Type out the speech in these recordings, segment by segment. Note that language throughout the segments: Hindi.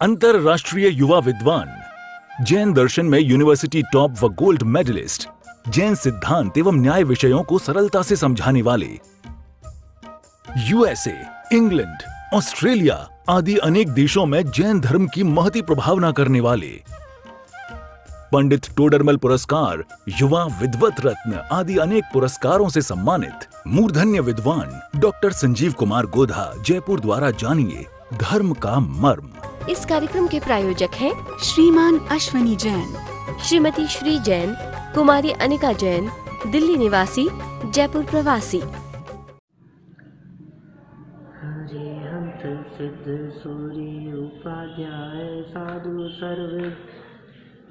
अंतरराष्ट्रीय युवा विद्वान, जैन दर्शन में यूनिवर्सिटी टॉप व गोल्ड मेडलिस्ट, जैन सिद्धांत एवं न्याय विषयों को सरलता से समझाने वाले, यूएसए, इंग्लैंड, ऑस्ट्रेलिया आदि अनेक देशों में जैन धर्म की महती प्रभावना करने वाले, पंडित टोडरमल पुरस्कार, युवा विद्वत रत्न आदि अनेक पुरस्कारों से सम्मानित मूर्धन्य विद्वान डॉक्टर संजीव कुमार गोधा, जयपुर द्वारा जानिए धर्म का मर्म। इस कार्यक्रम के प्रायोजक हैं श्रीमान अश्वनी जैन, श्रीमती श्री जैन, कुमारी अनिका जैन, दिल्ली निवासी, जयपुर प्रवासी। हरे हंत सिद्ध सूर्य उपाध्याय साधु सर्वे,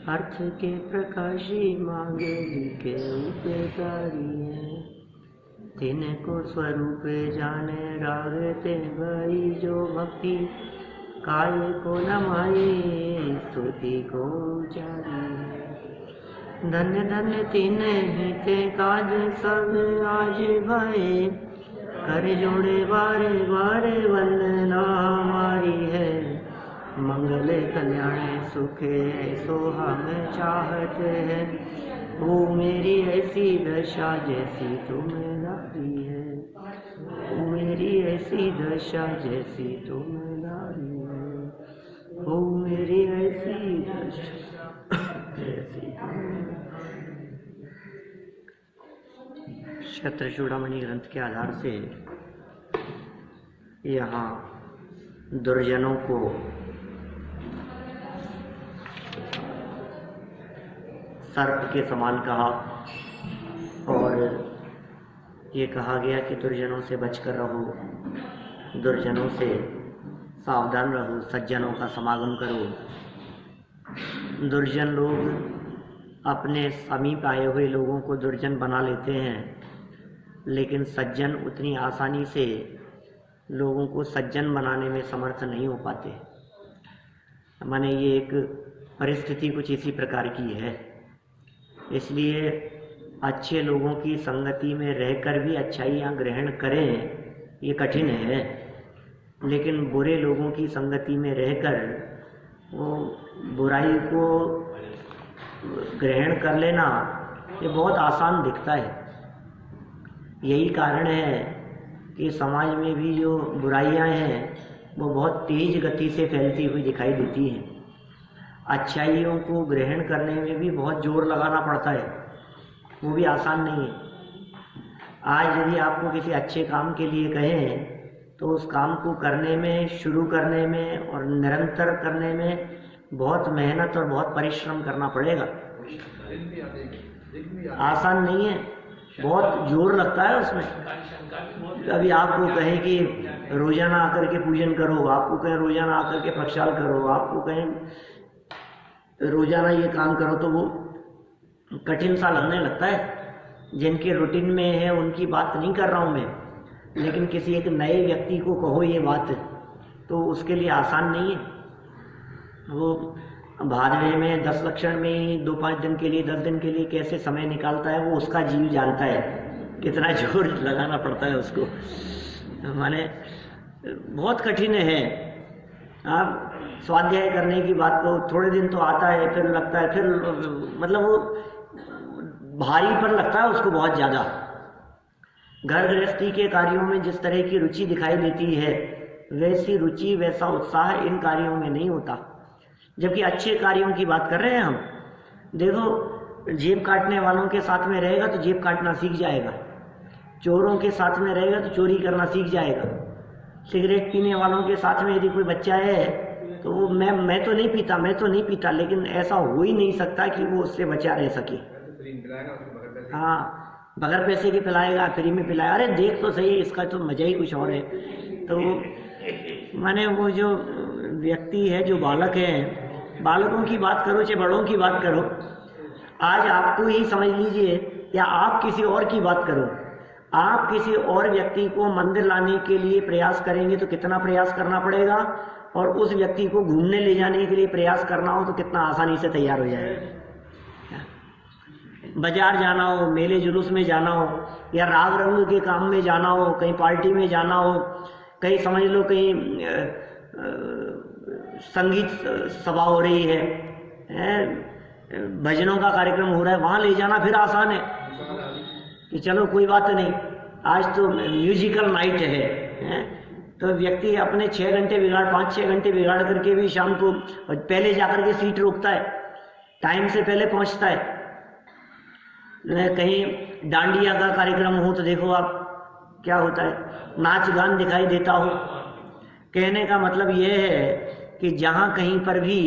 अर्थ के प्रकाशी मांगे लिखे उपकारी है। तिनको स्वरूप जाने राग ते भई जो भक्ति, काय को नमाये स्तुति को उचारी। धन्य धन्य तीन ही ते काज सब आज भये, कर जोड़े बारे बारे वंदना हमारी है। मंगल कल्याण सुख ऐसो हम चाहते हैं, वो मेरी ऐसी दशा जैसी तुम्हारी है। वो मेरी ऐसी दशा जैसी तुम्हारी है। वो मेरी ऐसी दशा जैसी। शतचूड़ामणि ग्रंथ के आधार से यहाँ दुर्जनों को सर्प के समान कहा और ये कहा गया कि दुर्जनों से बचकर रहो, दुर्जनों से सावधान रहो, सज्जनों का समागम करो। दुर्जन लोग अपने समीप आए हुए लोगों को दुर्जन बना लेते हैं, लेकिन सज्जन उतनी आसानी से लोगों को सज्जन बनाने में समर्थ नहीं हो पाते। माने ये एक परिस्थिति कुछ इसी प्रकार की है। इसलिए अच्छे लोगों की संगति में रहकर भी अच्छाइयाँ ग्रहण करें ये कठिन है, लेकिन बुरे लोगों की संगति में रहकर वो बुराई को ग्रहण कर लेना ये बहुत आसान दिखता है। यही कारण है कि समाज में भी जो बुराइयां हैं वो बहुत तेज गति से फैलती हुई दिखाई देती हैं। अच्छाइयों को ग्रहण करने में भी बहुत जोर लगाना पड़ता है, वो भी आसान नहीं है। आज यदि आपको किसी अच्छे काम के लिए कहें तो उस काम को करने में, शुरू करने में और निरंतर करने में बहुत मेहनत और बहुत परिश्रम करना पड़ेगा। आसान नहीं है, बहुत जोर लगता है उसमें। अभी आपको कहें कि रोजाना आकर के पूजन करो, आपको कहें रोजाना आकर के प्रक्षाल करो, आपको कहें रोजाना ये काम करो, तो वो कठिन सा लगने लगता है। जिनके रूटीन में है उनकी बात नहीं कर रहा हूँ मैं, लेकिन किसी एक नए व्यक्ति को कहो ये बात तो उसके लिए आसान नहीं है। वो भादवे में 10 लक्षण में ही 2-5 दिन के लिए, 10 दिन के लिए कैसे समय निकालता है वो उसका जीव जानता है। कितना जोर लगाना पड़ता है उसको, माने बहुत कठिन है। आप स्वाध्याय करने की बात को थोड़े दिन तो आता है, फिर लगता है, फिर मतलब वो भारी पर लगता है उसको बहुत ज़्यादा। घर गृहस्थी के कार्यों में जिस तरह की रुचि दिखाई देती है वैसी रुचि, वैसा उत्साह इन कार्यों में नहीं होता। जबकि अच्छे कार्यों की बात कर रहे हैं हम। देखो, जेब काटने वालों के साथ में रहेगा तो जेब काटना सीख जाएगा, चोरों के साथ में रहेगा तो चोरी करना सीख जाएगा। सिगरेट पीने वालों के साथ में यदि कोई बच्चा है तो वो मैं तो नहीं पीता, लेकिन ऐसा हो ही नहीं सकता कि वो उससे बचा रह सके। हाँ, बगैर पैसे के पिलाएगा, फ्री में पिलाएगा। अरे देख तो सही, इसका तो मजा ही कुछ और है। तो माने वो जो व्यक्ति है, जो बालक है, बालकों की बात करो चाहे बड़ों की बात करो, आज आपको ही समझ लीजिए या आप किसी और की बात करो, आप किसी और व्यक्ति को मंदिर लाने के लिए प्रयास करेंगे तो कितना प्रयास करना पड़ेगा, और उस व्यक्ति को घूमने ले जाने के लिए प्रयास करना हो तो कितना आसानी से तैयार हो जाएगा। बाजार जाना हो, मेले जुलूस में जाना हो, या राग रंग के काम में जाना हो, कहीं पार्टी में जाना हो, कहीं समझ लो कहीं संगीत सभा हो रही है, भजनों का कार्यक्रम हो रहा है, वहाँ ले जाना फिर आसान है कि चलो कोई बात नहीं, आज तो म्यूजिकल नाइट है। तो व्यक्ति अपने 6 घंटे बिगाड़ 5-6 घंटे बिगाड़ करके भी शाम को पहले जाकर के सीट रोकता है, टाइम से पहले पहुंचता है। कहीं डांडिया का कार्यक्रम हो तो देखो आप क्या होता है, नाच गान दिखाई देता हो। कहने का मतलब यह है कि जहाँ कहीं पर भी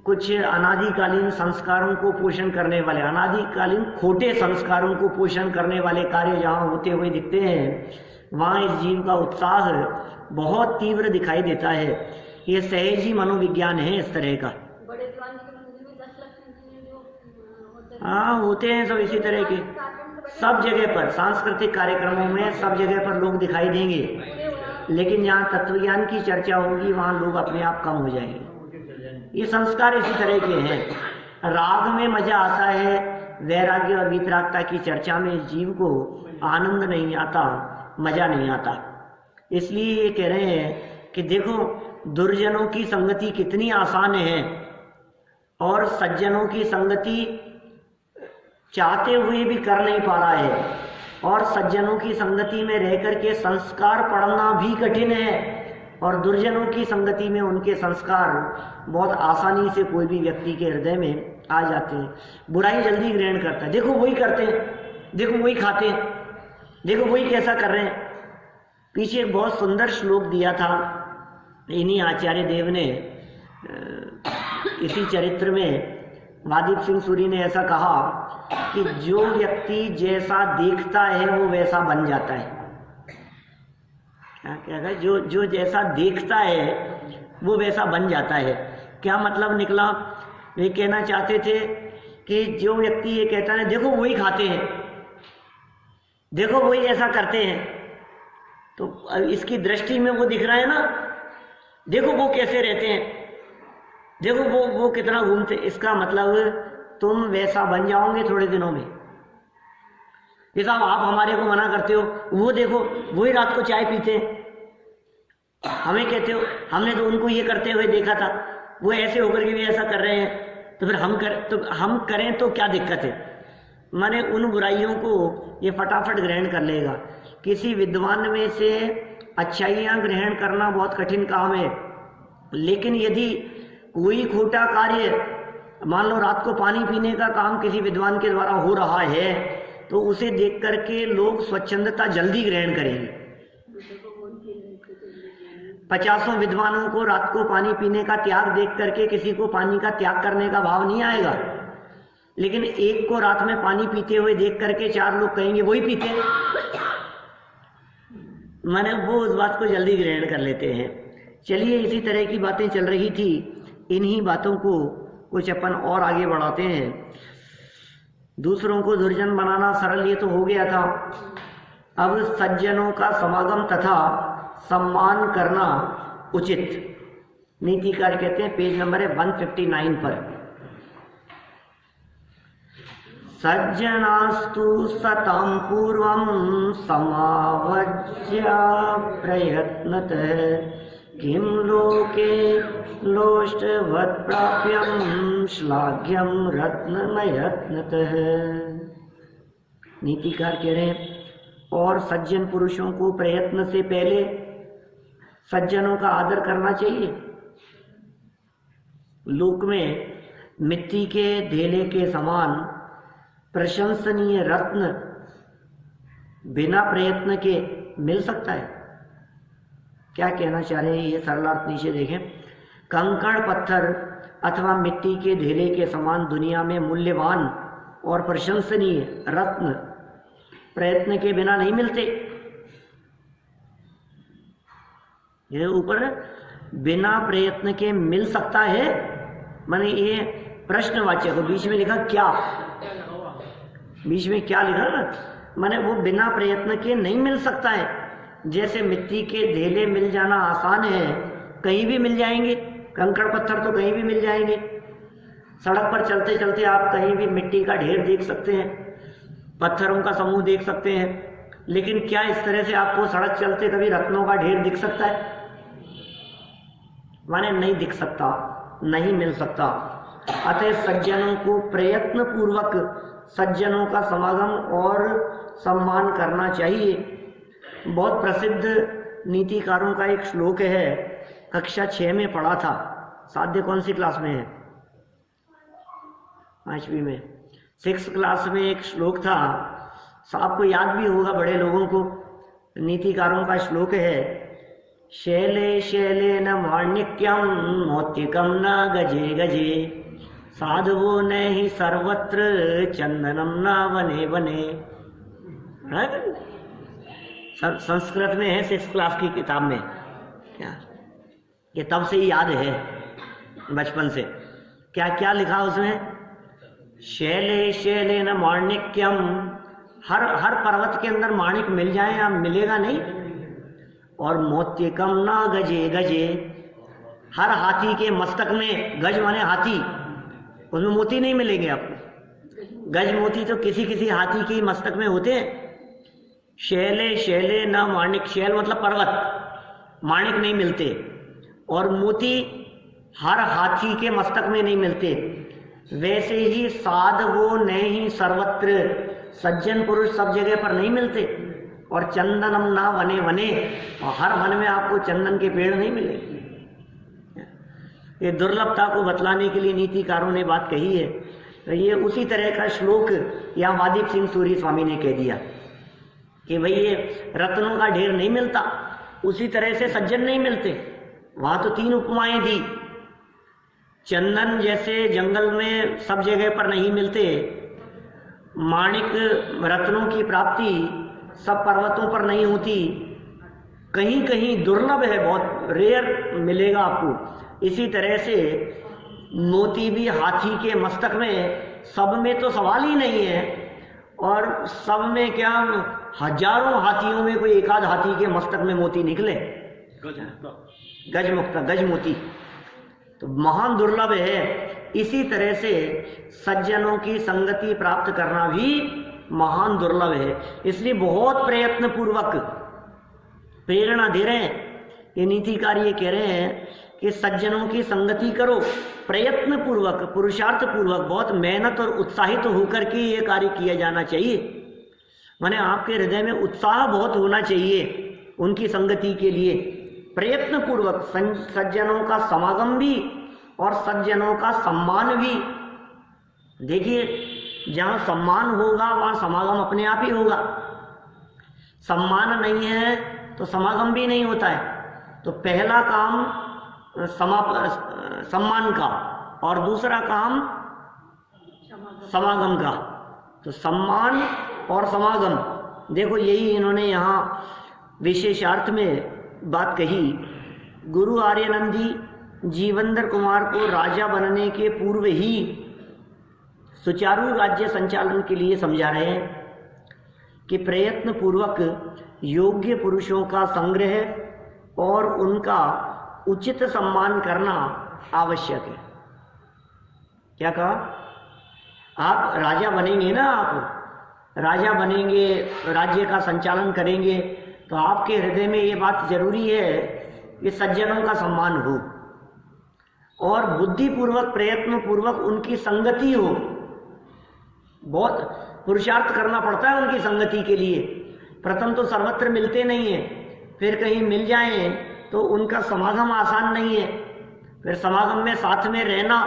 कुछ अनादिकालीन संस्कारों को पोषण करने वाले, अनादिकालीन खोटे संस्कारों को पोषण करने वाले कार्य जहाँ होते हुए दिखते हैं, वहाँ इस जीव का उत्साह बहुत तीव्र दिखाई देता है। ये सहज ही मनोविज्ञान है इस तरह का। हाँ, होते हैं सब इसी तरह के, सब जगह पर सांस्कृतिक कार्यक्रमों में सब जगह पर लोग दिखाई देंगे, लेकिन जहाँ तत्वज्ञान की चर्चा होगी वहाँ लोग अपने आप कम हो जाएंगे। ये संस्कार इसी तरह के हैं। राग में मजा आता है, वैराग्य और वितरागता की चर्चा में जीव को आनंद नहीं आता, मजा नहीं आता। इसलिए ये कह रहे हैं कि देखो दुर्जनों की संगति कितनी आसान है और सज्जनों की संगति चाहते हुए भी कर नहीं पा रहा है, और सज्जनों की संगति में रह करके संस्कार पढ़ना भी कठिन है, और दुर्जनों की संगति में उनके संस्कार बहुत आसानी से कोई भी व्यक्ति के हृदय में आ जाते हैं। बुराई जल्दी ग्रहण करता है, देखो वही करते हैं, देखो वही खाते हैं, देखो वही कैसा कर रहे हैं। पीछे एक बहुत सुंदर श्लोक दिया था इन्हीं आचार्य देव ने, इसी चरित्र में महादीप सिंह सूरी ने ऐसा कहा कि जो व्यक्ति जैसा देखता है वो वैसा बन जाता है। क्या कहता है, जो जैसा देखता है वो वैसा बन जाता है। क्या मतलब निकला? वे कहना चाहते थे कि जो व्यक्ति ये कहता है देखो वही खाते हैं, देखो वही ऐसा करते हैं, तो इसकी दृष्टि में वो दिख रहा है ना, देखो वो कैसे रहते हैं, देखो वो कितना घूमते, इसका मतलब तुम वैसा बन जाओगे थोड़े दिनों में। ये साहब आप हमारे को मना करते हो, वो देखो वही रात को चाय पीते हैं, हमें कहते हो हमने तो उनको ये करते हुए देखा था, वो ऐसे होकर के भी ऐसा कर रहे हैं, तो फिर हम करें तो क्या दिक्कत है। माने उन बुराइयों को ये फटाफट ग्रहण कर लेगा। किसी विद्वान में से अच्छाइयाँ ग्रहण करना बहुत कठिन काम है, लेकिन यदि कोई खोटा कार्य, मान लो रात को पानी पीने का काम किसी विद्वान के द्वारा हो रहा है, तो उसे देख करके लोग स्वच्छंदता जल्दी ग्रहण करेंगे। 50 विद्वानों को रात को पानी पीने का त्याग देख करके किसी को पानी का त्याग करने का भाव नहीं आएगा, लेकिन एक को रात में पानी पीते हुए देख करके 4 लोग कहेंगे वही पीते हैं, माने वो उस बात को जल्दी ग्रहण कर लेते हैं। चलिए, इसी तरह की बातें चल रही थी, इन्हीं बातों को कुछ अपन और आगे बढ़ाते हैं। दूसरों को दुर्जन बनाना सरल ये तो हो गया था, अब सज्जनों का समागम तथा सम्मान करना उचित। नीतिकार कहते हैं, पेज नंबर है 159 पर, सज्जनास्तु सतां पूर्वं समावज्य प्रयत्नतः किं लोके लोष्टवत् प्राप्यं श्लाघ्यं रत्नमयत्नतः। नीतिकार कह रहे हैं, और सज्जन पुरुषों को प्रयत्न से पहले सज्जनों का आदर करना चाहिए। लोक में मिट्टी के ढेले के समान प्रशंसनीय रत्न बिना प्रयत्न के मिल सकता है? क्या कहना चाह रहे हैं, ये सरलार्थ नीचे देखें। कंकड़ पत्थर अथवा मिट्टी के ढेले के समान दुनिया में मूल्यवान और प्रशंसनीय रत्न प्रयत्न के बिना नहीं मिलते। ये ऊपर बिना प्रयत्न के मिल सकता है, माने ये प्रश्नवाचक, बीच में लिखा क्या, बीच में क्या लिखा ना, माने वो बिना प्रयत्न के नहीं मिल सकता है। जैसे मिट्टी के ढेले मिल जाना आसान है, कहीं भी मिल जाएंगे, कंकड़ पत्थर तो कहीं भी मिल जाएंगे। सड़क पर चलते चलते आप कहीं भी मिट्टी का ढेर देख सकते हैं, पत्थरों का समूह देख सकते हैं, लेकिन क्या इस तरह से आपको सड़क चलते कभी रत्नों का ढेर दिख सकता है? माने नहीं दिख सकता, नहीं मिल सकता। अतः सज्जनों को प्रयत्न पूर्वक सज्जनों का समागम और सम्मान करना चाहिए। बहुत प्रसिद्ध नीतिकारों का एक श्लोक है, कक्षा 6 में पढ़ा था। साध्य कौन सी क्लास में है? 5वीं में। 6th क्लास में एक श्लोक था, आपको याद भी होगा बड़े लोगों को। नीतिकारों का श्लोक है, शैले शैले न माण्यक्यम मौक्तिकम न गजे गजे, साधवो न ही सर्वत्र चंदनम न वने वने। संस्कृत में है 6th क्लास की किताब में। क्या ये तब से ही याद है, बचपन से। क्या क्या लिखा उसमें? शैले शैले न माण्यक्यम, हर पर्वत के अंदर माणिक मिल जाए या मिलेगा नहीं। और मोत्यकम ना गजे गजे, हर हाथी के मस्तक में, गज माने हाथी, उसमें मोती नहीं मिलेंगे आपको। गज मोती तो किसी किसी हाथी के मस्तक में होते हैं। शैले शैले न माणिक, शैल मतलब पर्वत, माणिक नहीं मिलते। और मोती हर हाथी के मस्तक में नहीं मिलते। वैसे ही साधवो न ही सर्वत्र, सज्जन पुरुष सब जगह पर नहीं मिलते। और चंदनम ना वने वने, और हर वन में आपको चंदन के पेड़ नहीं मिलेंगे। ये दुर्लभता को बतलाने के लिए नीतिकारों ने बात कही है। तो ये उसी तरह का श्लोक यहाँ वादीप सिंह सूरी स्वामी ने कह दिया कि भाई ये रत्नों का ढेर नहीं मिलता, उसी तरह से सज्जन नहीं मिलते। वहां तो 3 उपमाएं दी। चंदन जैसे जंगल में सब जगह पर नहीं मिलते, माणिक रत्नों की प्राप्ति सब पर्वतों पर नहीं होती, कहीं कहीं दुर्लभ है, बहुत रेयर मिलेगा आपको। इसी तरह से मोती भी हाथी के मस्तक में, सब में तो सवाल ही नहीं है। और सब में क्या, हजारों हाथियों में कोई एक आध हाथी के मस्तक में मोती निकले, गज मोती तो महान दुर्लभ है। इसी तरह से सज्जनों की संगति प्राप्त करना भी महान दुर्लभ है। इसलिए बहुत प्रयत्न पूर्वक प्रेरणा दे रहे हैं ये नीतिकार, ये कह रहे हैं कि सज्जनों की संगति करो, प्रयत्न पूर्वक, पुरुषार्थ पूर्वक, बहुत मेहनत और उत्साहित होकर के ये कार्य किया जाना चाहिए। माने आपके हृदय में उत्साह बहुत होना चाहिए उनकी संगति के लिए। प्रयत्न पूर्वक सज्जनों का समागम भी और सज्जनों का सम्मान भी। देखिए, जहां सम्मान होगा वहां समागम अपने आप ही होगा। सम्मान नहीं है तो समागम भी नहीं होता है। तो पहला काम सम्मान का और दूसरा काम समागम का। तो सम्मान और समागम, देखो यही इन्होंने यहाँ विशेषार्थ में बात कही। गुरु आर्यानंदी जीवंदर कुमार को राजा बनने के पूर्व ही सुचारू राज्य संचालन के लिए समझा रहे हैं कि प्रयत्न पूर्वक योग्य पुरुषों का संग्रह और उनका उचित सम्मान करना आवश्यक है। क्या कहा? आप राजा बनेंगे ना, आप राजा बनेंगे, राज्य का संचालन करेंगे, तो आपके हृदय में ये बात जरूरी है कि सज्जनों का सम्मान हो और बुद्धिपूर्वक प्रयत्न पूर्वक उनकी संगति हो। बहुत पुरुषार्थ करना पड़ता है उनकी संगति के लिए। प्रथम तो सर्वत्र मिलते नहीं है, फिर कहीं मिल जाएं तो उनका समागम आसान नहीं है। फिर समागम में साथ में रहना,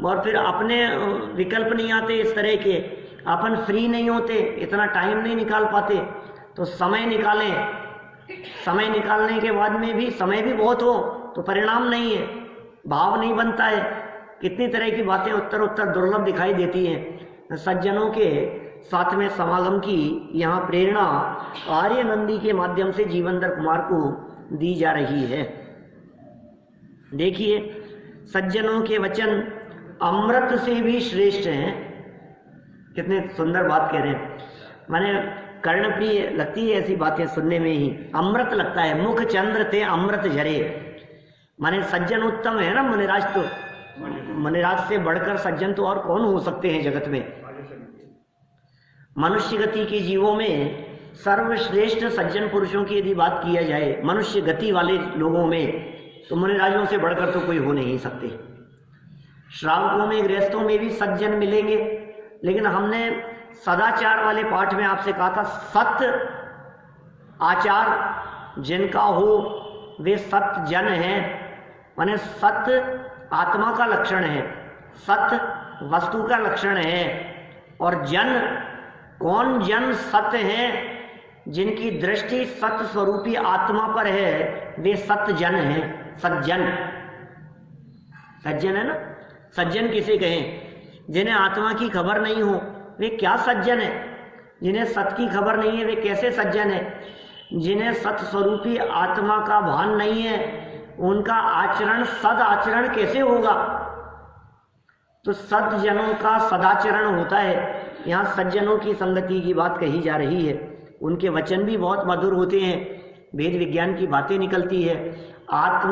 और फिर अपने विकल्प नहीं आते इस तरह के, अपन फ्री नहीं होते, इतना टाइम नहीं निकाल पाते। तो समय निकालें, समय निकालने के बाद में भी समय भी बहुत हो तो परिणाम नहीं है, भाव नहीं बनता है। कितनी तरह की बातें उत्तर दुर्लभ दिखाई देती हैं। सज्जनों के साथ में समागम की यहाँ प्रेरणा आर्यनंदी के माध्यम से जीवंदर कुमार को दी जा रही है। देखिए, सज्जनों के वचन अमृत से भी श्रेष्ठ हैं। कितने सुंदर बात कह रहे हैं। माने कर्णप्रिय लगती है ऐसी बातें सुनने में ही, अमृत लगता है। मुख चंद्र ते अमृत झरे, माने सज्जन उत्तम है ना। मुनिराज तो, मुनिराज से बढ़कर सज्जन तो और कौन हो सकते हैं जगत में। मनुष्य गति के जीवों में सर्वश्रेष्ठ सज्जन पुरुषों की यदि बात किया जाए, मनुष्य गति वाले लोगों में तो मुनिराजों से बढ़कर तो कोई हो नहीं सकते। श्रावकों में गृहस्थों में भी सज्जन मिलेंगे, लेकिन हमने सदाचार वाले पाठ में आपसे कहा था सत्य आचार जिनका हो वे सत्य जन हैं, माने सत्य आत्मा का लक्षण है, सत्य वस्तु का लक्षण है। और जन, कौन जन सत्य हैं? जिनकी दृष्टि सत्य स्वरूपी आत्मा पर है वे सत्य जन हैं, सज्जन। सज्जन है ना, सज्जन किसे कहें? जिन्हें आत्मा की खबर नहीं हो वे क्या सज्जन है? जिन्हें सत्य की खबर नहीं है वे कैसे सज्जन है? जिन्हें सत्य स्वरूपी आत्मा का भान नहीं है उनका आचरण सद आचरण कैसे होगा? तो सज्जनों का सदाचरण होता है। यहाँ सज्जनों की संगति की बात कही जा रही है। उनके वचन भी बहुत मधुर होते हैं, वेद विज्ञान की बातें निकलती है। आत्म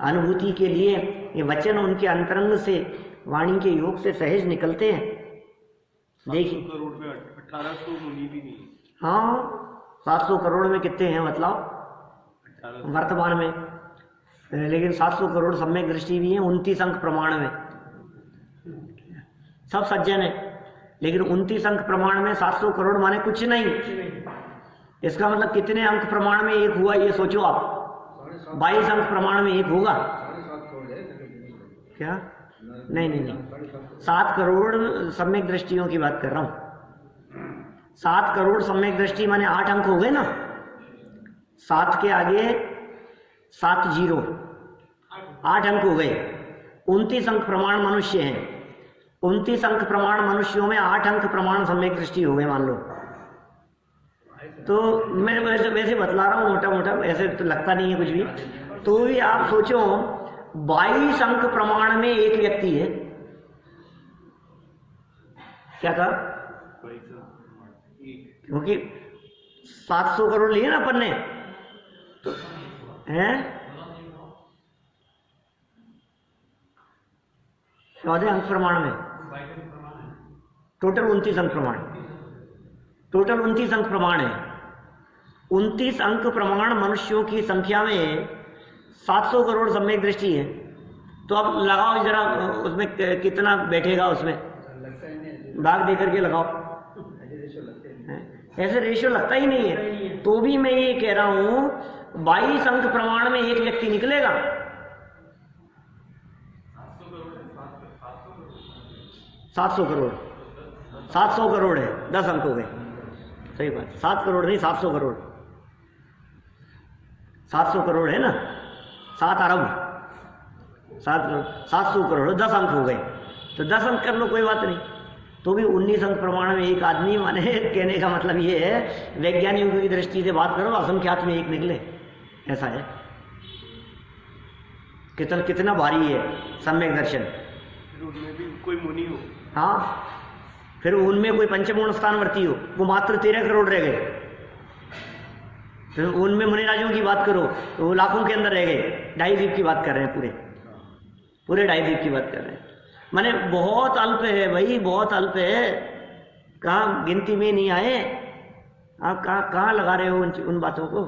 अनुभूति के लिए ये वचन उनके अंतरंग से, वाणी के योग से सहज निकलते हैं। देखिए करोड़ में 1800 मुनि भी नहीं। हाँ, 700 करोड़ में कितने हैं मतलब वर्तमान में? लेकिन 700 करोड़ सम्यक दृष्टि भी है, 29 अंक प्रमाण में सब सज्जन है। लेकिन 29 अंक प्रमाण में 700 करोड़ माने कुछ नहीं। इसका मतलब कितने अंक प्रमाण में एक हुआ ये सोचो आप। 22 अंक प्रमाण में एक होगा क्या? नहीं नहीं नहीं, 7 करोड़ सम्यक दृष्टियों की बात कर रहा हूं। 7 करोड़ सम्यक दृष्टि माने 8 अंक हो गए ना। 7 के आगे 7 जीरो, 8 अंक हो गए। 29 अंक प्रमाण मनुष्य हैं। 29 अंक प्रमाण मनुष्यों में 8 अंक प्रमाण सम्यक दृष्टि हो गए मान लो। तो मैं वैसे बतला रहा हूँ मोटा मोटा, ऐसे तो लगता नहीं है कुछ भी। तो भी आप सोचो 22 अंक प्रमाण में एक व्यक्ति है। क्या कहा? क्योंकि 700 करोड़ लिए ना अपन ने, तो हैं 14 अंक प्रमाण में टोटल 29 अंक प्रमाण, टोटल 29 अंक प्रमाण है। 29 अंक प्रमाण मनुष्यों की संख्या में 700 करोड़ सम्यक दृष्टि है। तो अब लगाओ जरा उसमें कितना बैठेगा, उसमें भाग दे करके लगाओ। ऐसे रेशियो लगता ही नहीं है। तो भी मैं ये कह रहा हूं 22 अंक प्रमाण में एक व्यक्ति निकलेगा। 700 करोड़, 700 करोड़ है, 10 अंक हो गए। सही बात, 7 करोड़ नहीं 700 करोड़। 700 करोड़ है ना, 7 अरब, 700 करोड़, 10 अंक हो गए। तो 10 अंक कर लो, कोई बात नहीं। तो भी 19 अंक प्रमाण में एक आदमी, माने कहने का मतलब ये है वैज्ञानिकों की दृष्टि से बात करो असंख्यात में एक निकले, ऐसा है। कितना भारी है सम्यक दर्शन। उनमें भी कोई मुनि हो, हाँ, फिर उनमें कोई पंचमूर्ण स्थानवर्ती हो, वो मात्र 13 करोड़ रह गए। फिर उनमें मुनिराजों की बात करो तो वो लाखों के अंदर रह गए। 2.5 द्वीप की बात कर रहे हैं, पूरे 2.5 द्वीप की बात कर रहे हैं। माने बहुत अल्प है भाई, बहुत अल्प है। कहाँ गिनती में नहीं आए आप? कहाँ लगा रहे हो उन बातों को?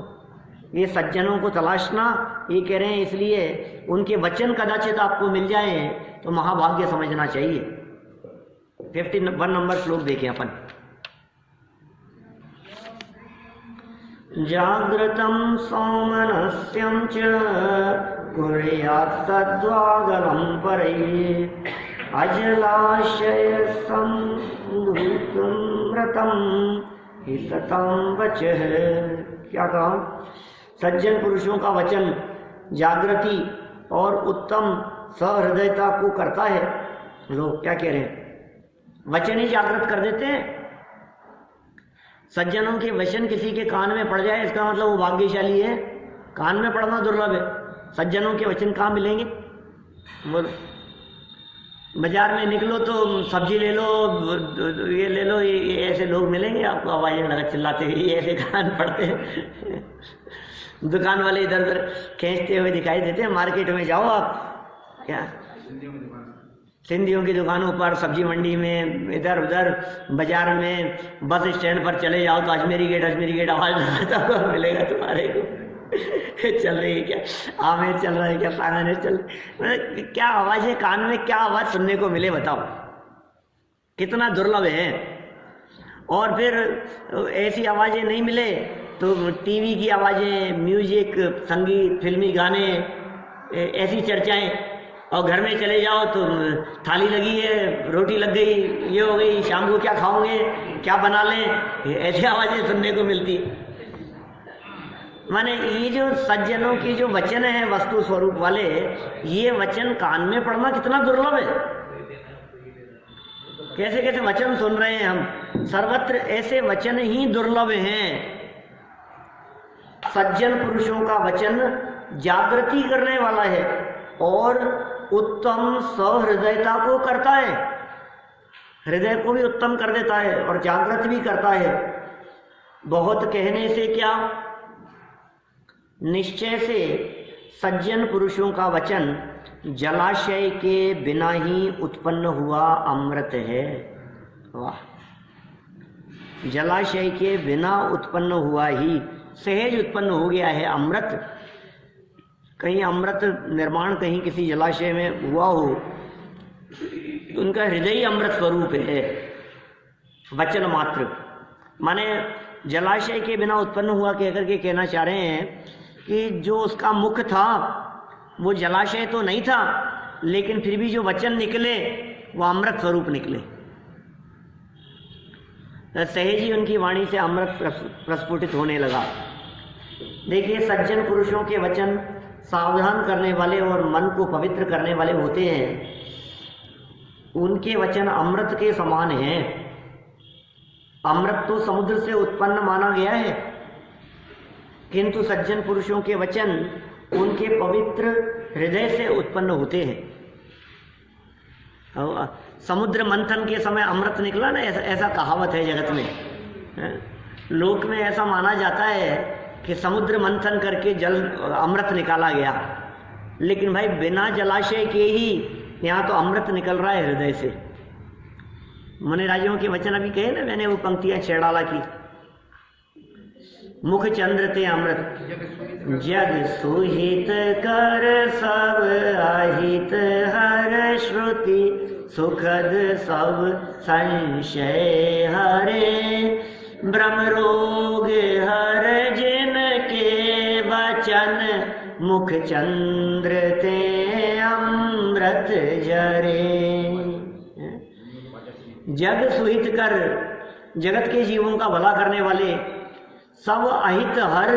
ये सज्जनों को तलाशना ये कह रहे हैं, इसलिए उनके वचन कदाचित आपको मिल जाए तो महाभाग्य समझना चाहिए। 51 नंबर श्लोक देखें अपन। जागृतं सौमनस्यं च कुर्यात् सद्वागलं परैः अजलाशय संभूतं व्रतं हि सतां वचः। क्या कहा? सज्जन पुरुषों का वचन जागृति और उत्तम सहृदयता को करता है। लोग क्या कह रहे हैं? वचन ही जागृत कर देते हैं। सज्जनों के वचन किसी के कान में पड़ जाए इसका मतलब वो भाग्यशाली है। कान में पड़ना दुर्लभ है। सज्जनों के वचन कहाँ मिलेंगे? बोलो, बाजार में निकलो तो सब्जी ले लो, ये ले लो, ये ऐसे लोग मिलेंगे आपको आवाजें लगा चिल्लाते हुए, ये ऐसे कान पड़ते हैं। दुकान वाले इधर उधर खींचते हुए दिखाई देते हैं। मार्केट में जाओ आप, क्या सिंधियों की दुकानों पर, सब्जी मंडी में, इधर उधर बाजार में, बस स्टैंड पर चले जाओ तो अजमेरी गेट आवाज लगाता हुआ मिलेगा तुम्हारे को। चल रही है क्या, आमिर चल रहा है क्या, सागाने चल, मतलब क्या आवाज है कान में, क्या आवाज सुनने को मिले बताओ, कितना दुर्लभ है। और फिर ऐसी आवाजें नहीं मिले तो टीवी की आवाजें, म्यूजिक, संगीत, फिल्मी गाने, ऐसी चर्चाएं। और घर में चले जाओ तो थाली लगी है, रोटी लग गई, ये हो गई, शाम को क्या खाओगे, क्या बना लें, ऐसी आवाजें सुनने को मिलती। माने ये जो सज्जनों की जो वचन है वस्तु स्वरूप वाले, ये वचन कान में पड़ना कितना दुर्लभ है। कैसे कैसे वचन सुन रहे हैं हम, सर्वत्र ऐसे वचन ही दुर्लभ हैं। सज्जन पुरुषों का वचन जागृति करने वाला है और उत्तम सहृदयता को करता है, हृदय को भी उत्तम कर देता है और जागृत भी करता है। बहुत कहने से क्या, निश्चय से सज्जन पुरुषों का वचन जलाशय के बिना ही उत्पन्न हुआ अमृत है। वाह, जलाशय के बिना उत्पन्न हुआ ही सहज उत्पन्न हो गया है अमृत। कहीं अमृत निर्माण कहीं किसी जलाशय में हुआ हो तो उनका हृदय ही अमृत स्वरूप है, वचन मात्र। माने जलाशय के बिना उत्पन्न हुआ कहकर के कहना चाह रहे हैं कि जो उसका मुख था वो जलाशय तो नहीं था, लेकिन फिर भी जो वचन निकले वो अमृत स्वरूप निकले। सहज ही उनकी वाणी से अमृत प्रस्फुटित होने लगा। देखिए, सज्जन पुरुषों के वचन सावधान करने वाले और मन को पवित्र करने वाले होते हैं। उनके वचन अमृत के समान हैं। अमृत तो समुद्र से उत्पन्न माना गया है, किंतु सज्जन पुरुषों के वचन उनके पवित्र हृदय से उत्पन्न होते हैं। समुद्र मंथन के समय अमृत निकला ना, ऐसा कहावत है जगत में। लोक में ऐसा माना जाता है कि समुद्र मंथन करके जल अमृत निकाला गया, लेकिन भाई बिना जलाशय के ही यहाँ तो अमृत निकल रहा है हृदय से। मुनि राजियों के वचन अभी कहे ना मैंने, वो पंक्तियां छेड़ाला की, मुख चंद्र ते अमृत जग सुहित कर सब अहित हर श्रुति सुखद सब संशय हरे ब्रह्म रोग हर जिन के वचन मुख चंद्र ते अमृत जरे। जग सुहित कर, जगत के जीवों का भला करने वाले, सब अहित हर,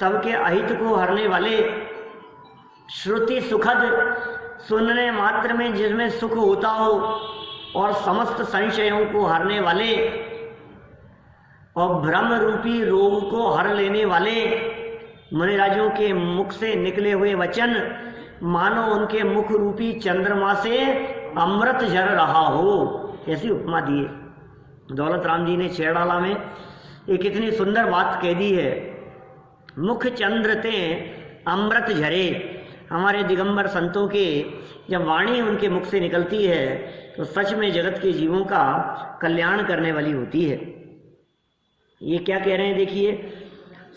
सबके अहित को हरने वाले, श्रुति सुखद, सुनने मात्र में जिसमें सुख होता हो, और समस्त संशयों को हरने वाले, और भ्रम रूपी रोग को हर लेने वाले मुनिराजों के मुख से निकले हुए वचन मानो उनके मुख रूपी चंद्रमा से अमृत झर रहा हो। ऐसी उपमा दी है दौलत राम जी ने छेड़ाला में। एक इतनी सुंदर बात कह दी है, मुख चंद्र ते अमृत झरे। हमारे दिगंबर संतों के जब वाणी उनके मुख से निकलती है तो सच में जगत के जीवों का कल्याण करने वाली होती है। ये क्या कह रहे हैं देखिए,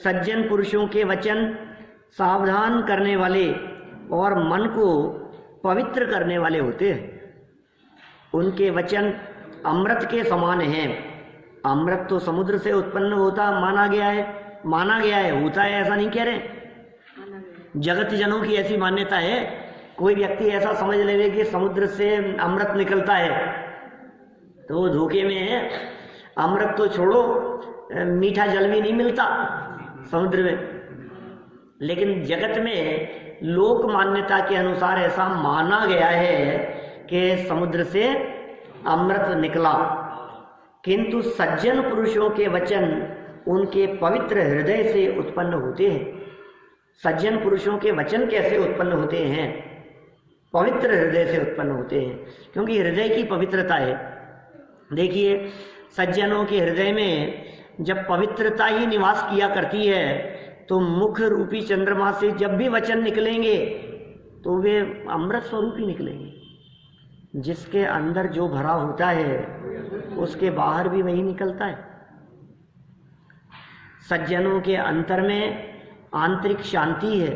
सज्जन पुरुषों के वचन सावधान करने वाले और मन को पवित्र करने वाले होते हैं। उनके वचन अमृत के समान हैं। अमृत तो समुद्र से उत्पन्न होता माना गया है, होता है ऐसा नहीं कह रहे। जगत जनों की ऐसी मान्यता है। कोई व्यक्ति ऐसा समझ लेवे कि समुद्र से अमृत निकलता है तो वो धोखे में है। अमृत तो छोड़ो, मीठा जल भी नहीं मिलता समुद्र में। लेकिन जगत में लोक मान्यता के अनुसार ऐसा माना गया है कि समुद्र से अमृत निकला, किंतु सज्जन पुरुषों के वचन उनके पवित्र हृदय से उत्पन्न होते हैं। सज्जन पुरुषों के वचन कैसे उत्पन्न होते हैं? पवित्र हृदय से उत्पन्न होते हैं, क्योंकि हृदय की पवित्रता है। देखिए, सज्जनों के हृदय में जब पवित्रता ही निवास किया करती है तो मुख रूपी चंद्रमा से जब भी वचन निकलेंगे तो वे अमृत स्वरूप ही निकलेंगे। जिसके अंदर जो भरा होता है उसके बाहर भी वही निकलता है। सज्जनों के अंतर में आंतरिक शांति है,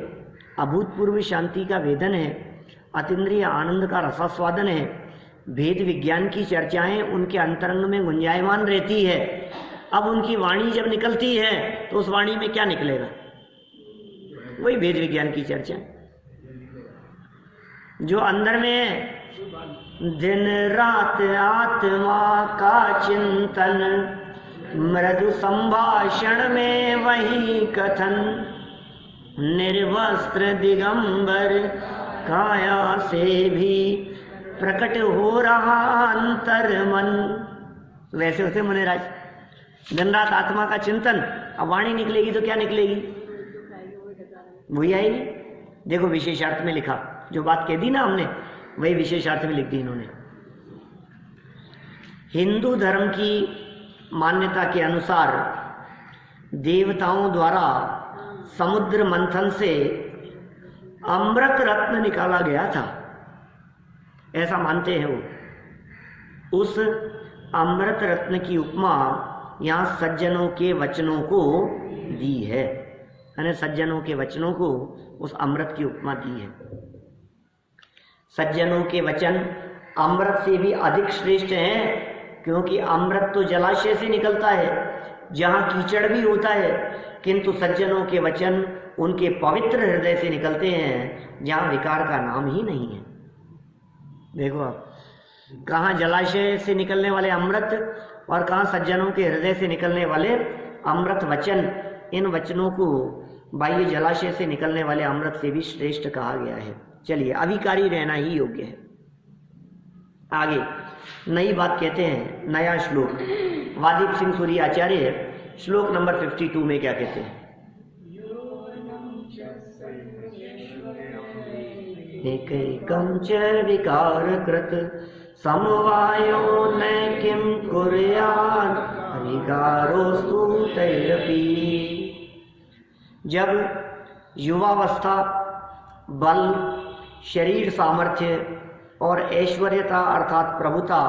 अभूतपूर्व शांति का वेदन है, अतीन्द्रिय आनंद का रसास्वादन है, भेद विज्ञान की चर्चाएं उनके अंतरंग में गुंजायमान रहती है। अब उनकी वाणी जब निकलती है तो उस वाणी में क्या निकलेगा? वही भेद विज्ञान की चर्चा जो अंदर में है। दिन रात आत्मा का चिंतन, मृदु संभाषण में वही कथन, निर्वस्त्र दिगंबर काया से भी प्रकट हो रहा अंतर मन। वैसे होते मुनिराज, दिन रात आत्मा का चिंतन, अब वाणी निकलेगी तो क्या निकलेगी? वही आएगी। देखो विशेषार्थ में लिखा, जो बात कह दी ना हमने वही विशेषार्थ में लिख दी इन्होंने। हिंदू धर्म की मान्यता के अनुसार देवताओं द्वारा समुद्र मंथन से अमृत रत्न निकाला गया था, ऐसा मानते हैं वो। उस अमृत रत्न की उपमा यहाँ सज्जनों के वचनों को दी है, यानी सज्जनों के वचनों को उस अमृत की उपमा दी है। सज्जनों के वचन अमृत से भी अधिक श्रेष्ठ हैं, क्योंकि अमृत तो जलाशय से निकलता है जहाँ कीचड़ भी होता है, किंतु सज्जनों के वचन उनके पवित्र हृदय से निकलते हैं जहाँ विकार का नाम ही नहीं है। देखो आप, कहाँ जलाशय से निकलने वाले अमृत और कहाँ सज्जनों के हृदय से निकलने वाले अमृत वचन। इन वचनों को बाह्य जलाशय से निकलने वाले अमृत से भी श्रेष्ठ कहा गया है। चलिए, अभिकारी रहना ही योग्य है। आगे नई बात कहते हैं, नया श्लोक। वादीप सिंह सूरी आचार्य श्लोक नंबर 52 में क्या कहते हैं? एकैकं च विकारकृत समवायो न किं कुर्यात् विकारोस्तु तैरपि। जब युवावस्था, बल, शरीर सामर्थ्य और ऐश्वर्यता अर्थात प्रभुता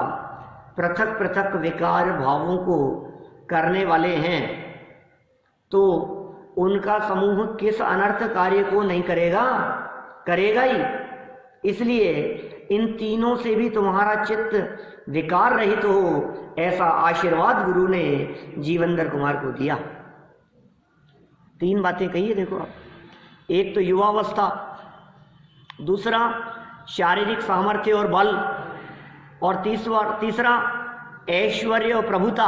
पृथक पृथक विकार भावों को करने वाले हैं, तो उनका समूह किस अनर्थ कार्य को नहीं करेगा? करेगा ही। इसलिए इन तीनों से भी तुम्हारा चित्त विकार रहित हो, ऐसा आशीर्वाद गुरु ने जीवनधर कुमार को दिया। तीन बातें कही है देखो आप। एक तो युवावस्था, दूसरा शारीरिक सामर्थ्य और बल, और तीसरा ऐश्वर्य और प्रभुता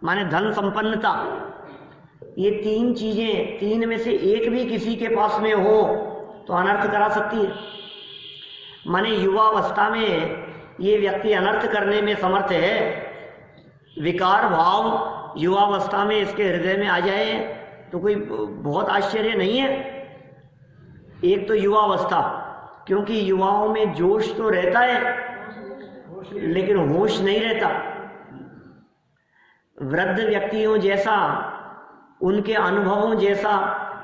माने धन संपन्नता। ये तीन चीजें, तीन में से एक भी किसी के पास में हो तो अनर्थ करा सकती है। माने युवावस्था में ये व्यक्ति अनर्थ करने में समर्थ है। विकार भाव युवावस्था में इसके हृदय में आ जाए तो कोई बहुत आश्चर्य नहीं है। एक तो युवावस्था, क्योंकि युवाओं में जोश तो रहता है लेकिन होश नहीं रहता। वृद्ध व्यक्तियों जैसा, उनके अनुभवों जैसा,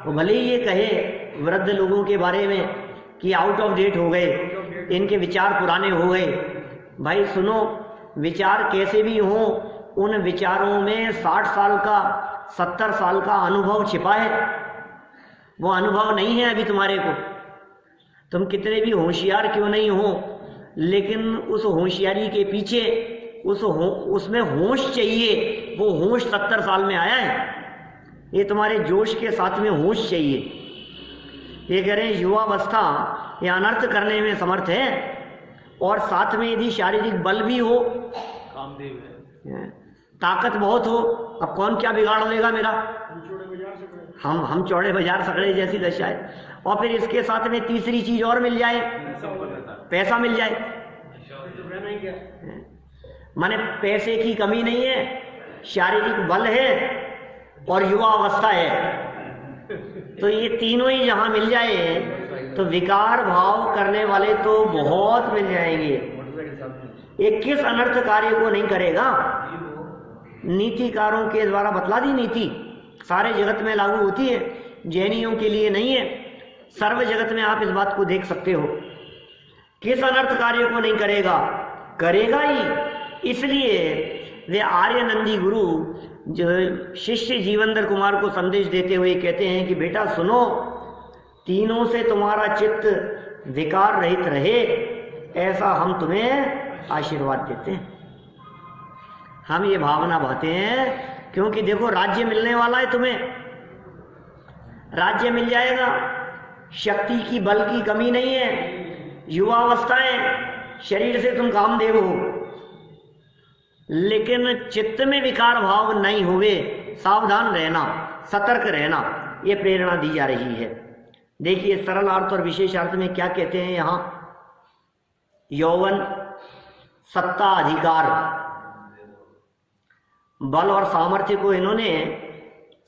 भले ही ये कहे वृद्ध लोगों के बारे में कि आउट ऑफ डेट हो गए, इनके विचार पुराने हो गए। भाई सुनो, विचार कैसे भी हो, उन विचारों में 60 साल का, 70 साल का अनुभव छिपा है। वो अनुभव नहीं है अभी तुम्हारे को। तुम कितने भी होशियार क्यों नहीं हो, लेकिन उस होशियारी के पीछे उसमें होश चाहिए। वो होश 70 साल में आया है। ये तुम्हारे जोश के साथ में होश चाहिए। ये कह रहे हैं युवावस्था ये अनर्थ करने में समर्थ है, और साथ में यदि शारीरिक बल भी हो, कामदेव है, ताकत बहुत हो, अब कौन क्या बिगाड़ लेगा मेरा? हम चौड़े बाजार सकड़े जैसी दशा है। और फिर इसके साथ में तीसरी चीज और मिल जाए, पैसा मिल जाए। माने पैसे की कमी नहीं है, शारीरिक बल है और युवा अवस्था है, तो ये तीनों ही जहां मिल जाए तो विकार भाव करने वाले तो बहुत मिल जाएंगे। ये किस अनर्थ कार्य को नहीं करेगा? नीतिकारों के द्वारा बतला दी नीति सारे जगत में लागू होती है, जैनियों के लिए नहीं है। सर्व जगत में आप इस बात को देख सकते हो। किस अनर्थ कार्य को नहीं करेगा? करेगा ही। इसलिए वे आर्य नंदी गुरु जो शिष्य जीवंदर कुमार को संदेश देते हुए कहते हैं कि बेटा सुनो, तीनों से तुम्हारा चित्त विकार रहित रहे, ऐसा हम तुम्हें आशीर्वाद देते हैं। हम ये भावना भाते हैं क्योंकि देखो राज्य मिलने वाला है, तुम्हें राज्य मिल जाएगा, शक्ति की बल की कमी नहीं है, युवावस्थाएं, शरीर से तुम कामदेव हो, लेकिन चित्त में विकार भाव नहीं हुए, सावधान रहना, सतर्क रहना, ये प्रेरणा दी जा रही है। देखिए सरल अर्थ और विशेष अर्थ में क्या कहते हैं यहां, यौवन, सत्ता, अधिकार, बल और सामर्थ्य को इन्होंने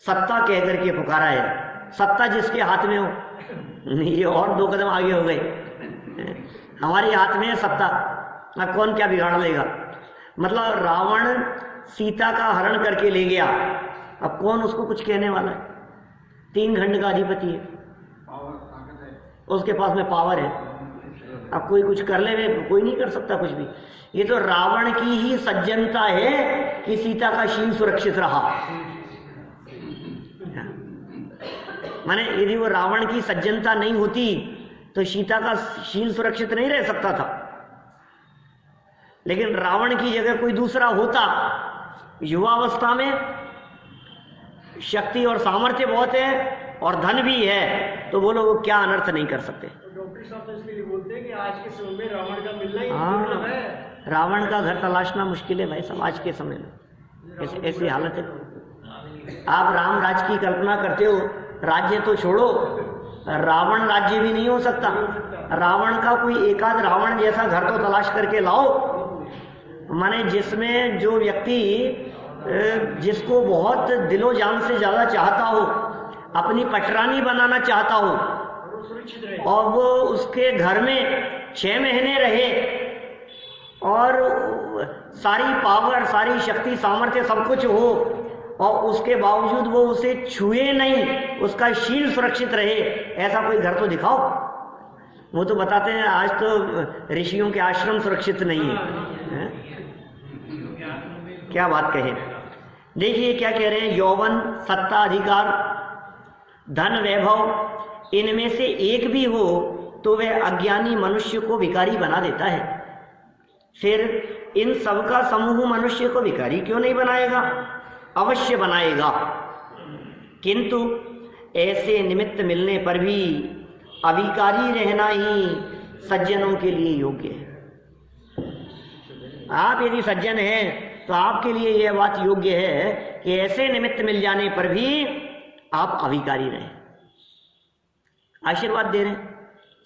सत्ता कह करके पुकारा है। सत्ता जिसके हाथ में हो, ये और 2 कदम आगे हो गए। हमारे हाथ में है सत्ता, अब कौन क्या बिगाड़ लेगा। मतलब रावण सीता का हरण करके ले गया, अब कौन उसको कुछ कहने वाला है। 3 खंड का अधिपति है, उसके पास में पावर है, अब कोई कुछ कर ले, कोई नहीं कर सकता कुछ भी। ये तो रावण की ही सज्जनता है कि सीता का शील सुरक्षित रहा। माने यदि वो रावण की सज्जनता नहीं होती तो सीता का शील सुरक्षित नहीं रह सकता था, लेकिन रावण की जगह कोई दूसरा होता, युवावस्था में शक्ति और सामर्थ्य बहुत है और धन भी है, तो बोलो वो क्या अनर्थ नहीं कर सकते। डॉक्टर साहब तो इसलिए बोलते हैं कि आज के समय में रावण का मिलना ही हाँ, है। रावण का घर तलाशना मुश्किल है भाई साहब आज के समय में, ऐसी हालत है। आप राम राज्य की कल्पना करते हो, राज्य तो छोड़ो, रावण राज्य भी नहीं हो सकता। रावण का कोई एकाध रावण जैसा घर तो तलाश करके लाओ, माने जिसमें जो व्यक्ति जिसको बहुत दिलो जान से ज्यादा चाहता हो, अपनी पटरानी बनाना चाहता हो, और वो उसके घर में 6 महीने रहे और सारी पावर, सारी शक्ति, सामर्थ्य सब कुछ हो, और उसके बावजूद वो उसे छुए नहीं, उसका शील सुरक्षित रहे, ऐसा कोई घर तो दिखाओ। वो तो बताते हैं आज तो ऋषियों के आश्रम सुरक्षित नहीं है। क्या बात कहे। देखिए क्या कह रहे हैं, यौवन, सत्ता, अधिकार, धन, वैभव, इनमें से एक भी हो तो वह अज्ञानी मनुष्य को विकारी बना देता है। फिर इन सब का समूह मनुष्य को विकारी क्यों नहीं बनाएगा, अवश्य बनाएगा, किंतु ऐसे निमित्त मिलने पर भी अविकारी रहना ही सज्जनों के लिए योग्य है। आप यदि सज्जन हैं तो आपके लिए यह बात योग्य है कि ऐसे निमित्त मिल जाने पर भी आप अविकारी रहें। आशीर्वाद दे रहे हैं,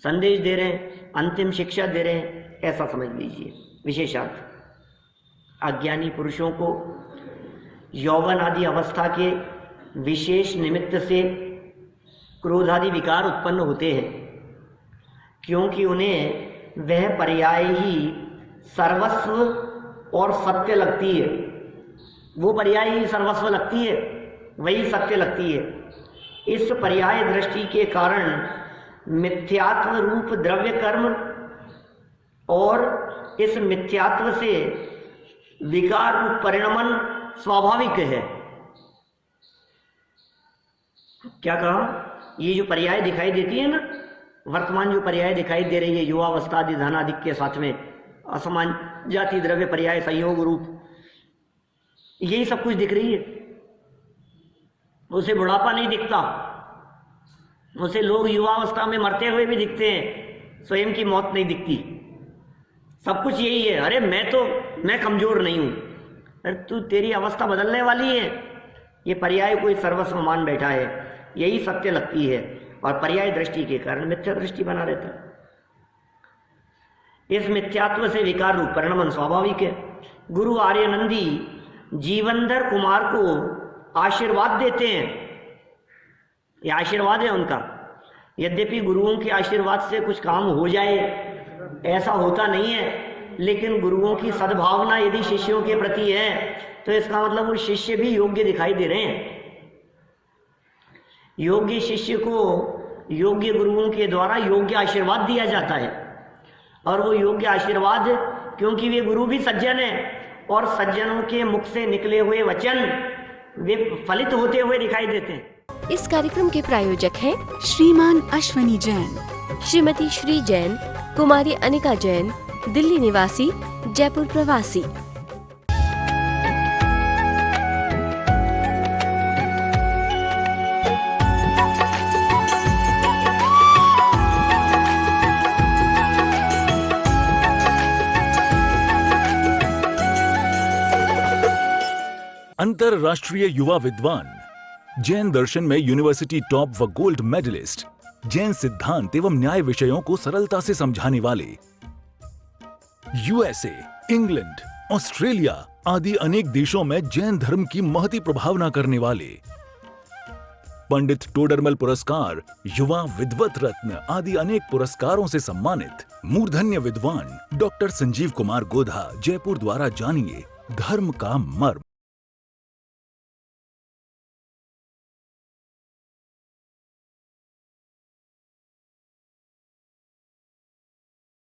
संदेश दे रहे हैं, अंतिम शिक्षा दे रहे हैं, ऐसा समझ लीजिए। विशेषार्थ, अज्ञानी पुरुषों को यौवन आदि अवस्था के विशेष निमित्त से क्रोधादि विकार उत्पन्न होते हैं, क्योंकि उन्हें वह पर्याय ही सर्वस्व और सत्य लगती है। वो पर्याय ही सर्वस्व लगती है, वही सत्य लगती है। इस पर्याय दृष्टि के कारण मिथ्यात्व रूप द्रव्य कर्म और इस मिथ्यात्व से विकार रूप परिणमन स्वाभाविक है। क्या कहा, ये जो पर्याय दिखाई देती है ना, वर्तमान जो पर्याय दिखाई दे रही है युवावस्था आदि धन आदि के साथ में असमान जाति द्रव्य पर्याय संयोग रूप, यही सब कुछ दिख रही है। उसे बुढ़ापा नहीं दिखता, उसे लोग युवावस्था में मरते हुए भी दिखते हैं, स्वयं की मौत नहीं दिखती। सब कुछ यही है। अरे मैं कमजोर नहीं हूं, अरे तू, तेरी अवस्था बदलने वाली है। ये पर्याय कोई सर्वस्व मान बैठा है, यही सत्य लगती है, और पर्याय दृष्टि के कारण मिथ्या दृष्टि बना रहता है। इस मिथ्यात्व से विकार रूप परिणमन स्वाभाविक है। गुरु आर्यनंदी जीवंधर कुमार को आशीर्वाद देते हैं, ये आशीर्वाद है उनका। यद्यपि गुरुओं के आशीर्वाद से कुछ काम हो जाए ऐसा होता नहीं है, लेकिन गुरुओं की सद्भावना यदि शिष्यों के प्रति है तो इसका मतलब वो शिष्य भी योग्य दिखाई दे रहे हैं। योग्य शिष्य को योग्य गुरुओं के द्वारा योग्य आशीर्वाद दिया जाता है, और वो योग्य आशीर्वाद, क्योंकि वे गुरु भी सज्जन है और सज्जनों के मुख से निकले हुए वचन वे फलित होते हुए दिखाई देते हैं। इस कार्यक्रम के प्रायोजक हैं श्रीमान अश्वनी जैन, श्रीमती श्री जैन, कुमारी अनिका जैन, दिल्ली निवासी, जयपुर प्रवासी। अंतरराष्ट्रीय युवा विद्वान, जैन दर्शन में यूनिवर्सिटी टॉप व गोल्ड मेडलिस्ट, जैन सिद्धांत एवं न्याय विषयों को सरलता से समझाने वाले, यूएसए, इंग्लैंड, ऑस्ट्रेलिया आदि अनेक देशों में जैन धर्म की महती प्रभावना करने वाले, पंडित टोडरमल पुरस्कार, युवा विद्वत रत्न आदि अनेक पुरस्कारों से सम्मानित मूर्धन्य विद्वान डॉक्टर संजीव कुमार गोधा, जयपुर द्वारा जानिए धर्म का मर्म।